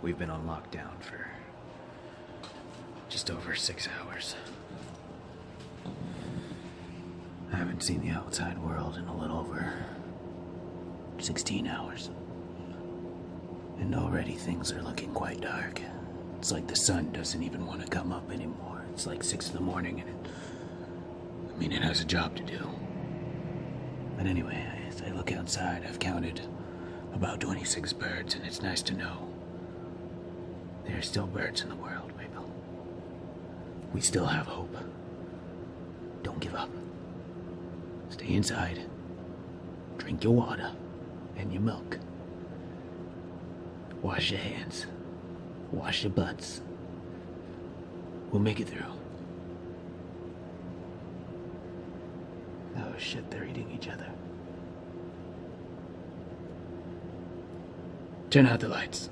We've been on lockdown for just over 6 hours. I haven't seen the outside world in a little over 16 hours. And already things are looking quite dark. It's like the sun doesn't even want to come up anymore. It's like 6 in the morning and it has a job to do. But anyway, as I look outside, I've counted about 26 birds, and it's nice to know there are still birds in the world, people. We still have hope. Don't give up. Stay inside. Drink your water and your milk. Wash your hands. Wash your butts. We'll make it through. Oh shit, they're eating each other. Turn out the lights.